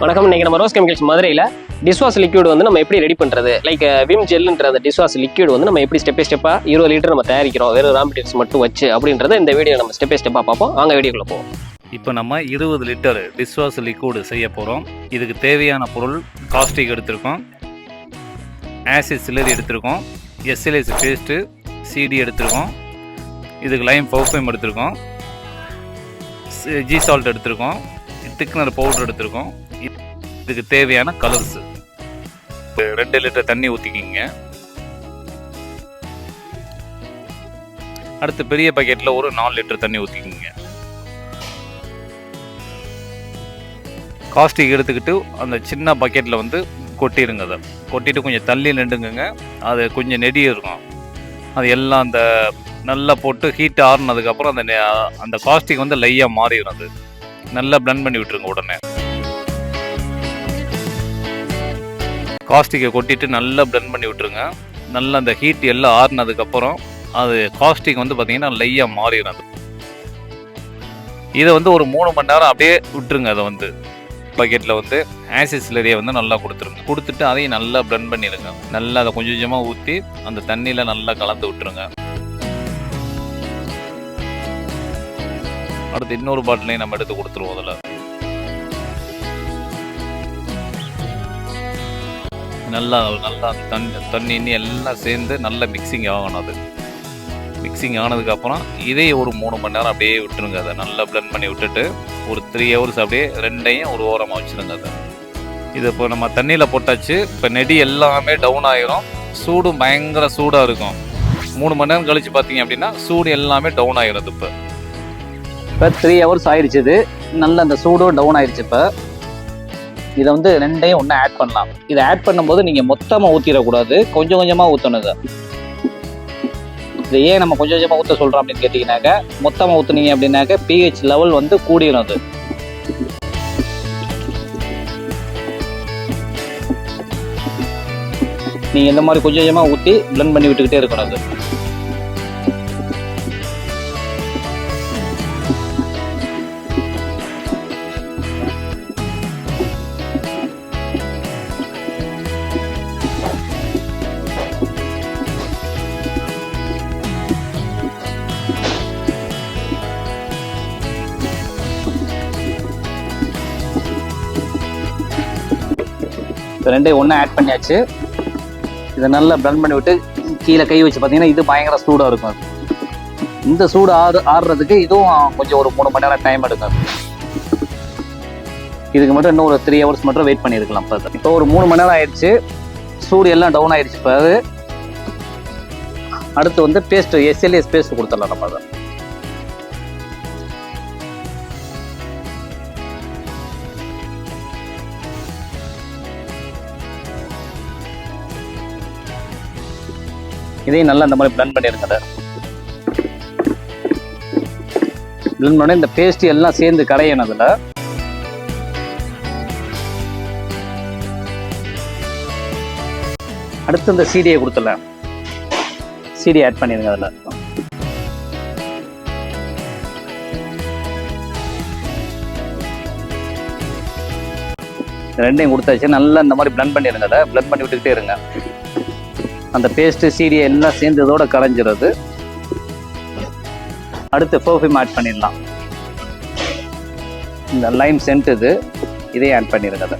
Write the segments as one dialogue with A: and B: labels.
A: வணக்கம். இன்னைக்கு நம்ம ரோஸ் கெமிக்கல்ஸ் மதுரையில் டிஷ்வாஷ் லிக்விட் வந்து நம்ம எப்படி ரெடி பண்ணுறது, லைக் விம் ஜெல்ன்ற அந்த டிஷ்வாஷ் லிக்விட் வந்து நம்ம எப்படி ஸ்டெப் பை ஸ்டெப்பாக 20 லிட்டர் நம்ம தயாரிக்கிறோம் வெறும் ரா மெட்டீரியல்ஸ் மட்டும் வச்சு அப்படின்றத இந்த வீடியோ நம்ம ஸ்டெப் பை ஸ்டெப்பாக பார்ப்போம். வாங்க வீடியோக்குள்ள போவோம்.
B: இப்போ நம்ம 20 லிட்டர் டிஷ்வாஷ் லிக்விட் செய்ய போகிறோம். இதுக்கு தேவையான பொருள் காஸ்டிக் எடுத்திருக்கோம், ஆசிட் சில்லரி எடுத்திருக்கோம், எஸ்எல்எஸ் பேஸ்ட்டு சிடி எடுத்திருக்கோம், இதுக்கு லைம் பவுஃபைம் எடுத்திருக்கோம், ஜி சால்ட் எடுத்திருக்கோம், திக்னர் பவுடர் எடுத்திருக்கோம். இதுக்கு தேவையான கலர்ஸு 2 லிட்டர் தண்ணி ஊற்றிக்கிங்க. அடுத்து பெரிய பக்கெட்டில் ஒரு 4 லிட்டர் தண்ணி ஊற்றிக்கிங்க. காஸ்டிக் எடுத்துக்கிட்டு அந்த சின்ன பக்கெட்டில் வந்து கொட்டிடுங்க. அதை கொட்டிட்டு கொஞ்சம் தள்ளி நின்றுங்க. அது கொஞ்சம் நெடி இருக்கும். அது எல்லாம் அந்த நல்லா போட்டு ஹீட் ஆறுனதுக்கப்புறம் அந்த காஸ்டிக் வந்து லையாக மாறிடும். அது நல்லா பிளெண்ட் பண்ணி விட்டுருங்க. உடனே காஸ்டிக்கை கொட்டிட்டு நல்லா பிளெண்ட் பண்ணி விட்டுருங்க. நல்லா அந்த ஹீட் எல்லாம் ஆறுனதுக்கப்புறம் அது காஸ்டிக் வந்து பார்த்திங்கன்னா லையாக மாறிடும். அது இதை வந்து ஒரு 3 மணி நேரம் அப்படியே விட்டுருங்க. அதை வந்து பக்கெட்டில் வந்து ஆசிட் சில்லரியை வந்து நல்லா கொடுத்துட்டு அதையும் நல்லா பிளெண்ட் பண்ணிடுங்க. நல்லா அதை கொஞ்சம் கொஞ்சமாக ஊற்றி அந்த தண்ணியில் நல்லா கலந்து விட்டுருங்க. அடுத்து இன்னொரு பாட்டிலையும் நம்ம எடுத்து கொடுத்துருவோம். அதில் நல்லா தண்ணி எல்லாம் சேர்ந்து நல்லா மிக்சிங் ஆகணும். அது மிக்சிங் ஆனதுக்கப்புறம் இதே ஒரு 3 மணி நேரம் அப்படியே விட்டுருங்க. அதை நல்லா பிளெண்ட் பண்ணி விட்டுட்டு ஒரு 3 ஹவர்ஸ் அப்படியே ரெண்டையும் ஒரு ஓரமாக வச்சுருங்க. அதை இது இப்போ நம்ம தண்ணியில் போட்டாச்சு. இப்போ நெடி எல்லாமே டவுன் ஆகிரும். சூடும் பயங்கர சூடாக இருக்கும். 3 மணி நேரம் கழித்து பார்த்தீங்க அப்படின்னா சூடு எல்லாமே டவுன் ஆகிரும். இப்போ
C: 3 ஹவர்ஸ் ஆயிடுச்சு. இது நல்ல அந்த சூடும் டவுன் ஆயிடுச்சு. இப்போ இதை வந்து ரெண்டையும் ஒன்றா ஆட் பண்ணலாம். இதை ஆட் பண்ணும்போது நீங்கள் மொத்தமாக ஊற்றிடக்கூடாது, கொஞ்சம் கொஞ்சமாக ஊற்றணும். இதை ஏன் நம்ம கொஞ்சம் கொஞ்சமாக ஊற்ற சொல்கிறோம் அப்படின்னு கேட்டிங்கனாக்கா, மொத்தமாக ஊற்றுனீங்க அப்படின்னாக்கா pH லெவல் வந்து கூடிடும். அது நீங்கள் இந்த மாதிரி கொஞ்சம் கொஞ்சமாக ஊற்றி பிளெண்ட் பண்ணி விட்டுக்கிட்டே இருக்கணும். அது ரெண்டையும் ஒன்றா ஆட் பண்ணியாச்சு. இதை நல்லா பிளெண்ட் பண்ணி விட்டு கீழே கை வச்சு பார்த்தீங்கன்னா இது பயங்கர சூடாக இருக்கும். இந்த சூடு ஆடுறதுக்கு இதுவும் கொஞ்சம் ஒரு 3 மணி நேரம் டைம் எடுக்கும். இதுக்கு மட்டும் இன்னும் ஒரு 3 ஹவர்ஸ் மட்டும் வெயிட் பண்ணியிருக்கலாம். இப்போ ஒரு 3 மணி நேரம் ஆயிடுச்சு. சூடு எல்லாம் டவுன் ஆயிடுச்சு. இப்போ அடுத்து வந்து பேஸ்ட் எஸ்எல்எஸ் பேஸ்ட் கொடுத்துடலாம். நம்ம அதை இதையும் நல்லா இந்த மாதிரி பிளெண்ட் பண்ணிருங்க. பிளெண்ட் பண்ணி இந்த பேஸ்ட் எல்லாம் சேர்ந்து கரையணும். அதில் அடுத்து இந்த சீடியை கொடுத்துடலாம். சீடி ஆட் பண்ணிடுங்க. அதில் ரெண்டையும் கொடுத்தாச்சு. நல்லா இந்த மாதிரி பிளெண்ட் பண்ணிடுங்க. அதை பிளெண்ட் பண்ணி விட்டுக்கிட்டே இருங்க. அந்த பேஸ்ட்டு சீடியை எல்லாம் சேர்ந்து இதோட கரைஞ்சிடுறது. அடுத்து பர்ஃப்யூம் ஆட் பண்ணிடலாம். இந்த லைம் சென்ட் இதையும் ஆட் பண்ணிடுங்க. அதை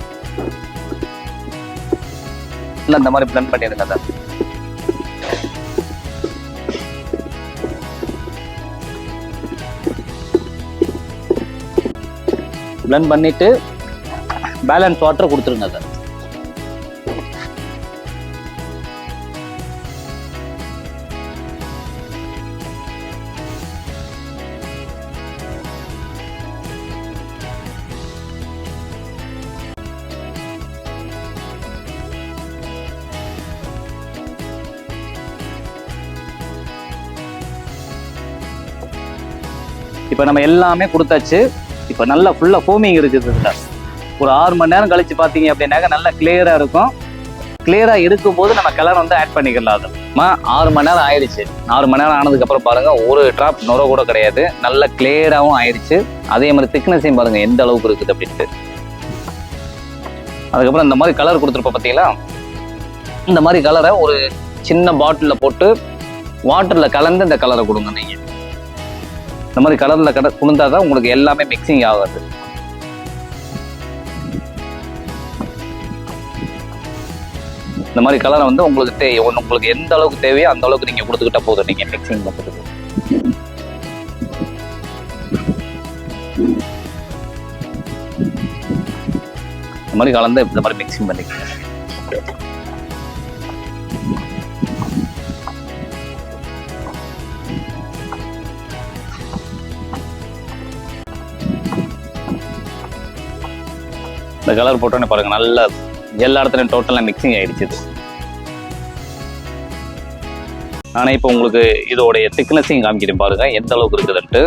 C: இல்லை இந்த மாதிரி பிளெண்ட் பண்ணிடுங்க. அதை பிளெண்ட் பண்ணிட்டு பேலன்ஸ் வாட்டர் கொடுத்துருங்க. அதை இப்போ நம்ம எல்லாமே கொடுத்தாச்சு. இப்போ நல்லா ஃபுல்லாக ஃபோமிங் இருக்குது. ஒரு 6 மணி நேரம் கழிச்சு பார்த்தீங்க அப்படின்னாக்க நல்லா கிளியராக இருக்கும். கிளியராக இருக்கும்போது நம்ம கலர் வந்து ஆட் பண்ணிக்கலாம். அது 6 மணி நேரம் ஆயிடுச்சு. 6 மணி நேரம் ஆனதுக்கப்புறம் பாருங்கள் ஒரு ட்ராப் நுர கூட கிடையாது. நல்லா கிளியராகவும் ஆயிடுச்சு. அதே மாதிரி திக்னஸையும் பாருங்கள் எந்த அளவுக்கு இருக்குது அப்படின்ட்டு. அதுக்கப்புறம் இந்த மாதிரி கலர் கொடுத்துருப்போம் பார்த்தீங்களா, இந்த மாதிரி கலரை ஒரு சின்ன பாட்டிலில் போட்டு வாட்டரில் கலந்து இந்த கலரை கொடுங்க. நீங்கள் இந்த மாதிரி கலரில் கொடுத்தா தான் உங்களுக்கு எல்லாமே மிக்சிங் ஆகாது. இந்த மாதிரி கலரை வந்து உங்களுக்கு எந்த அளவுக்கு தேவையோ அந்த அளவுக்கு நீங்கள் கொடுத்துக்கிட்டா போதும். நீங்கள் மிக்சிங் பண்ணுறதுக்கு இந்த மாதிரி கலந்து இந்த மாதிரி மிக்சிங் பண்ணிக்கோங்க. இந்த கலர் போட்டோன்னே பாருங்க, நல்லா எல்லா இடத்துலையும் டோட்டலாக மிக்சிங் ஆயிடுச்சு. ஆனால் இப்போ உங்களுக்கு இதோடைய திக்னஸையும் காமிக்கிறேன் பாருங்க எந்த அளவுக்கு இருக்குதுன்ட்டு.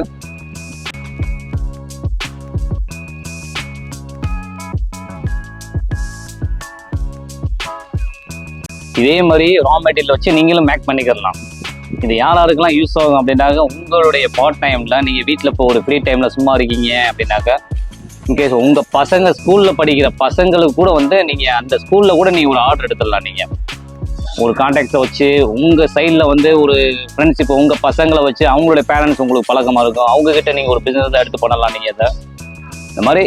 C: இதே மாதிரி ரா மெட்டீரியல் வச்சு நீங்களும் மேக் பண்ணிக்கலாம். இது யாருக்கெல்லாம் யூஸ் ஆகும் அப்படின்னாக்க, உங்களுடைய பார்ட் டைம்ல நீங்க வீட்டில் இப்போ ஒரு ஃப்ரீ டைம்ல சும்மா இருக்கீங்க அப்படின்னாக்கா, இன்கேஸ் உங்க பசங்க ஸ்கூல்ல படிக்கிற பசங்களுக்கு கூட வந்து நீங்க அந்த ஸ்கூல்ல கூட நீங்க ஒரு ஆர்டர் எடுத்துடலாம். நீங்க ஒரு கான்டாக்டை வச்சு உங்க சைட்ல வந்து ஒரு ஃப்ரெண்ட்ஸ், இப்போ உங்க பசங்களை வச்சு அவங்களுடைய பேரண்ட்ஸ் உங்களுக்கு பழக்கமா இருக்கும், அவங்க கிட்ட நீங்க ஒரு பிசினஸ் எடுத்து பண்ணலாம். நீங்க இதை இந்த மாதிரி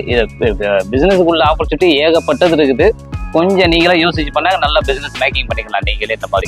C: பிசினஸுக்குள்ள ஆப்பர்ச்சுனிட்டி ஏகப்பட்டது இருக்குது. கொஞ்சம் நீங்களே யோசிச்சு பண்ணாங்க நல்ல பிசினஸ் மேக்கிங் பண்ணிக்கலாம் நீங்களே இந்த மாதிரி.